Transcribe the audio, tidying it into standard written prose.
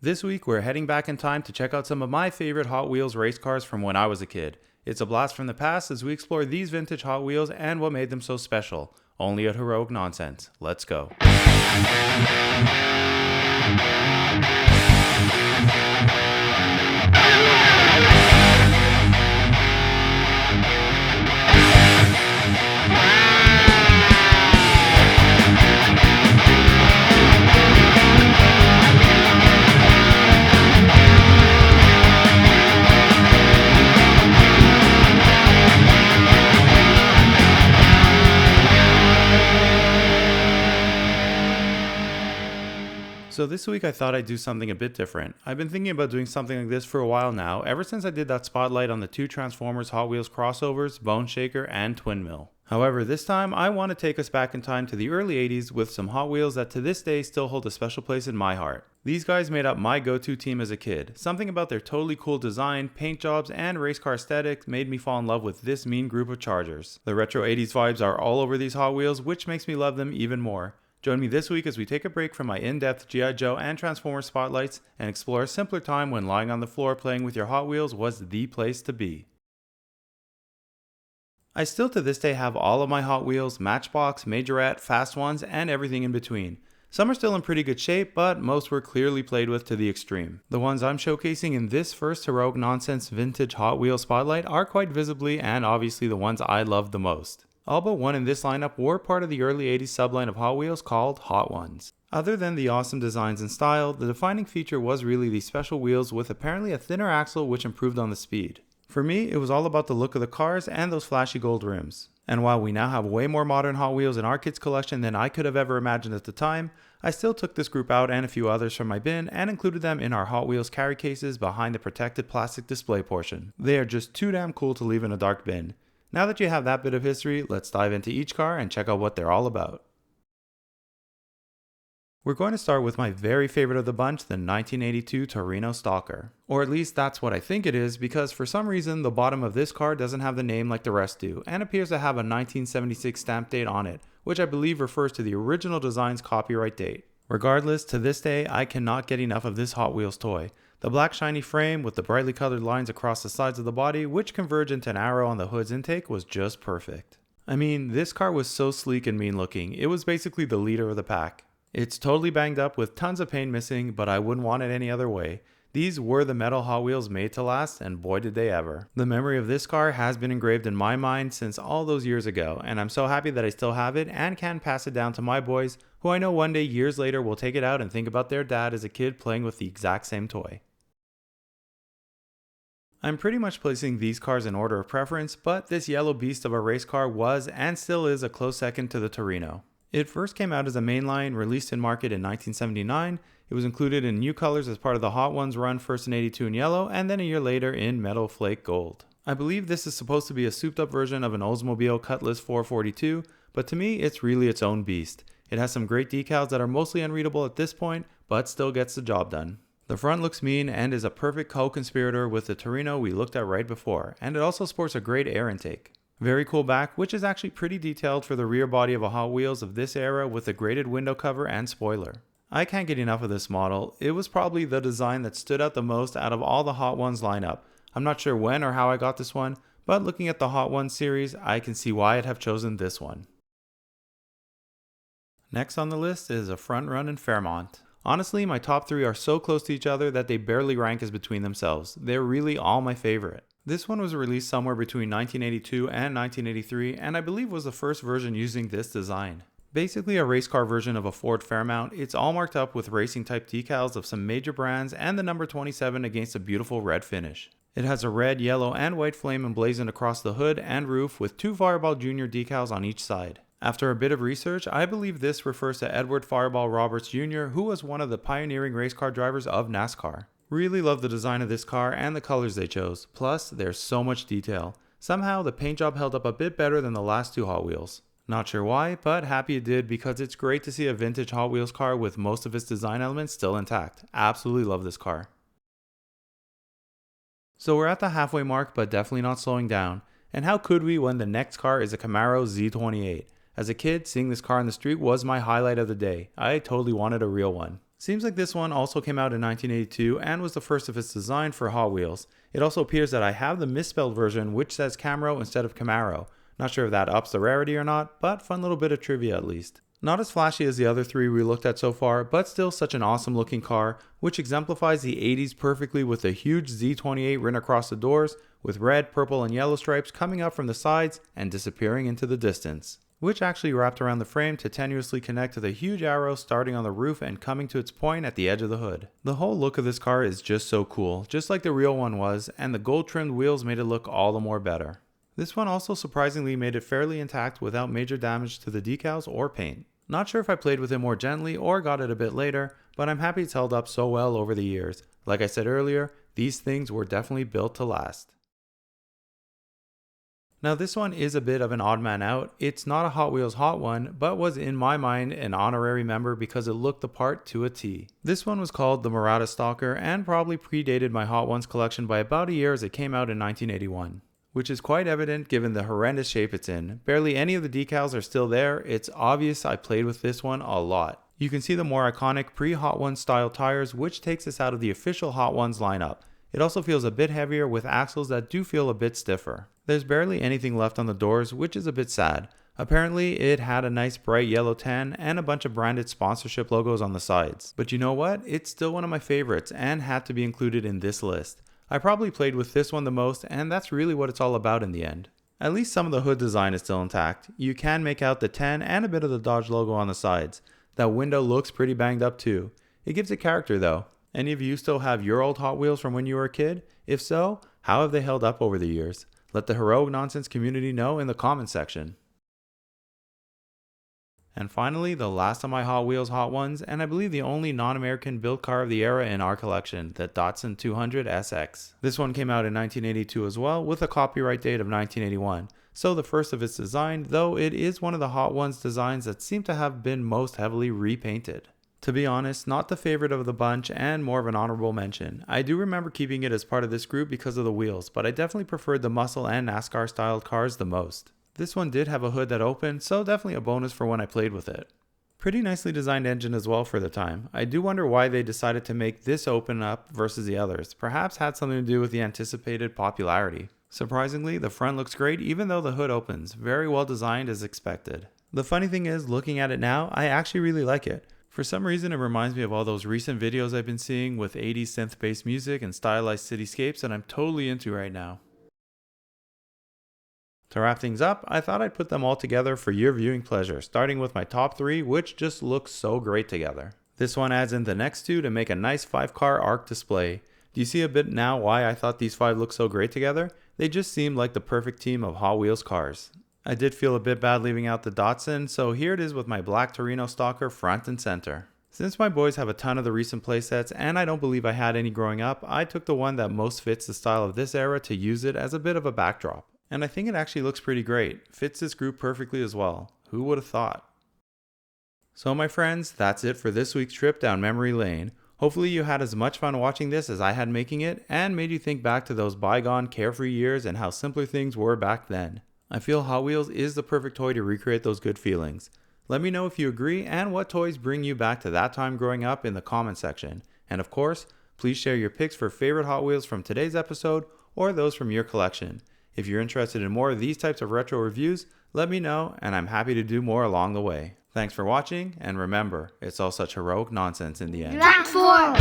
This week, we're heading back in time to check out some of my favorite Hot Wheels race cars from when I was a kid. It's a blast from the past as we explore these vintage Hot Wheels and what made them so special. Only at Heroic Nonsense. Let's go. So this week I thought I'd do something a bit different. I've been thinking about doing something like this for a while now, ever since I did that spotlight on the two Transformers Hot Wheels crossovers, Bone Shaker and Twin Mill. However, this time I want to take us back in time to the early 80s with some Hot Wheels that to this day still hold a special place in my heart. These guys made up my go-to team as a kid. Something about their totally cool design, paint jobs, and race car aesthetic made me fall in love with this mean group of Chargers. The retro 80s vibes are all over these Hot Wheels, which makes me love them even more. Join me this week as we take a break from my in-depth G.I. Joe and Transformers spotlights and explore a simpler time when lying on the floor playing with your Hot Wheels was the place to be. I still to this day have all of my Hot Wheels, Matchbox, Majorette, Fast Ones, and everything in between. Some are still in pretty good shape, but most were clearly played with to the extreme. The ones I'm showcasing in this first Heroic Nonsense vintage Hot Wheels spotlight are quite visibly and obviously the ones I love the most. All but one in this lineup were part of the early 80s subline of Hot Wheels called Hot Ones. Other than the awesome designs and style, the defining feature was really the special wheels with apparently a thinner axle which improved on the speed. For me, it was all about the look of the cars and those flashy gold rims. And while we now have way more modern Hot Wheels in our kids' collection than I could have ever imagined at the time, I still took this group out and a few others from my bin and included them in our Hot Wheels carry cases behind the protected plastic display portion. They are just too damn cool to leave in a dark bin. Now that you have that bit of history, let's dive into each car and check out what they're all about. We're going to start with my very favorite of the bunch, the 1982 Torino Stocker. Or at least that's what I think it is, because for some reason the bottom of this car doesn't have the name like the rest do, and appears to have a 1976 stamp date on it, which I believe refers to the original design's copyright date. Regardless, to this day I cannot get enough of this Hot Wheels toy. The black shiny frame with the brightly colored lines across the sides of the body, which converge into an arrow on the hood's intake, was just perfect. I mean, this car was so sleek and mean looking, it was basically the leader of the pack. It's totally banged up with tons of paint missing, but I wouldn't want it any other way. These were the metal Hot Wheels made to last, and boy did they ever. The memory of this car has been engraved in my mind since all those years ago, and I'm so happy that I still have it and can pass it down to my boys, who I know one day years later will take it out and think about their dad as a kid playing with the exact same toy. I'm pretty much placing these cars in order of preference, but this yellow beast of a race car was and still is a close second to the Torino. It first came out as a mainline, released in market in 1979. It was included in new colors as part of the Hot Ones run, first in 82 in yellow and then a year later in Metal Flake Gold. I believe this is supposed to be a souped up version of an Oldsmobile Cutlass 442, but to me it's really its own beast. It has some great decals that are mostly unreadable at this point, but still gets the job done. The front looks mean and is a perfect co-conspirator with the Torino we looked at right before, and it also sports a great air intake. Very cool back, which is actually pretty detailed for the rear body of a Hot Wheels of this era with a graded window cover and spoiler. I can't get enough of this model. It was probably the design that stood out the most out of all the Hot Ones lineup. I'm not sure when or how I got this one, but looking at the Hot Ones series, I can see why I'd have chosen this one. Next on the list is a Frontrunnin Fairmont. Honestly, my top three are so close to each other that they barely rank as between themselves. They're really all my favorite. This one was released somewhere between 1982 and 1983, and I believe was the first version using this design. Basically a race car version of a Ford Fairmont, it's all marked up with racing type decals of some major brands and the number 27 against a beautiful red finish. It has a red, yellow, and white flame emblazoned across the hood and roof with two Fireball Jr. decals on each side. After a bit of research, I believe this refers to Edward Fireball Roberts Jr., who was one of the pioneering race car drivers of NASCAR. Really love the design of this car and the colors they chose, plus there's so much detail. Somehow the paint job held up a bit better than the last two Hot Wheels. Not sure why, but happy it did because it's great to see a vintage Hot Wheels car with most of its design elements still intact. Absolutely love this car. So we're at the halfway mark, but definitely not slowing down. And how could we when the next car is a Camaro Z-28? As a kid, seeing this car on the street was my highlight of the day. I totally wanted a real one. Seems like this one also came out in 1982 and was the first of its design for Hot Wheels. It also appears that I have the misspelled version which says Camaro instead of Camaro. Not sure if that ups the rarity or not, but fun little bit of trivia at least. Not as flashy as the other three we looked at so far, but still such an awesome looking car, which exemplifies the 80s perfectly with a huge Z-28 written across the doors, with red, purple, and yellow stripes coming up from the sides and disappearing into the distance, which actually wrapped around the frame to tenuously connect to the huge arrow starting on the roof and coming to its point at the edge of the hood. The whole look of this car is just so cool, just like the real one was, and the gold trimmed wheels made it look all the more better. This one also surprisingly made it fairly intact without major damage to the decals or paint. Not sure if I played with it more gently or got it a bit later, but I'm happy it's held up so well over the years. Like I said earlier, these things were definitely built to last. Now this one is a bit of an odd man out. It's not a Hot Wheels Hot One, but was in my mind an honorary member because it looked the part to a T. This one was called the Mirada Stocker and probably predated my Hot Ones collection by about a year as it came out in 1981. Which is quite evident given the horrendous shape it's in. Barely any of the decals are still there. It's obvious I played with this one a lot. You can see the more iconic pre-Hot Ones style tires, which takes us out of the official Hot Ones lineup. It also feels a bit heavier with axles that do feel a bit stiffer. There's barely anything left on the doors, which is a bit sad. Apparently it had a nice bright yellow tan and a bunch of branded sponsorship logos on the sides. But you know what? It's still one of my favorites and had to be included in this list. I probably played with this one the most, and that's really what it's all about in the end. At least some of the hood design is still intact. You can make out the 10 and a bit of the Dodge logo on the sides. That window looks pretty banged up too. It gives it character though. Any of you still have your old Hot Wheels from when you were a kid? If so, how have they held up over the years? Let the heroic nonsense community know in the comment section. And finally, the last of my Hot Wheels Hot Ones, and I believe the only non-American built car of the era in our collection, the Datsun 200 SX. This one came out in 1982 as well, with a copyright date of 1981, so the first of its design, though it is one of the Hot Ones designs that seem to have been most heavily repainted. To be honest, not the favorite of the bunch and more of an honorable mention. I do remember keeping it as part of this group because of the wheels, but I definitely preferred the muscle and NASCAR styled cars the most. This one did have a hood that opened, so definitely a bonus for when I played with it. Pretty nicely designed engine as well for the time. I do wonder why they decided to make this open up versus the others. Perhaps had something to do with the anticipated popularity. Surprisingly, the front looks great even though the hood opens. Very well designed as expected. The funny thing is, looking at it now, I actually really like it. For some reason, it reminds me of all those recent videos I've been seeing with 80s synth-based music and stylized cityscapes that I'm totally into right now. To wrap things up, I thought I'd put them all together for your viewing pleasure, starting with my top 3, which just look so great together. This one adds in the next 2 to make a nice 5-car ARC display. Do you see a bit now why I thought these 5 look so great together? They just seemed like the perfect team of Hot Wheels cars. I did feel a bit bad leaving out the Datsun, so here it is with my black Torino Stocker front and center. Since my boys have a ton of the recent playsets and I don't believe I had any growing up, I took the one that most fits the style of this era to use it as a bit of a backdrop. And I think it actually looks pretty great. Fits this group perfectly as well. Who would have thought? So my friends, that's it for this week's trip down memory lane. Hopefully you had as much fun watching this as I had making it and made you think back to those bygone carefree years and how simpler things were back then. I feel Hot Wheels is the perfect toy to recreate those good feelings. Let me know if you agree and what toys bring you back to that time growing up in the comment section. And of course, please share your picks for favorite Hot Wheels from today's episode or those from your collection. If you're interested in more of these types of retro reviews, let me know and I'm happy to do more along the way. Thanks for watching, and remember, it's all such heroic nonsense in the end. Platform!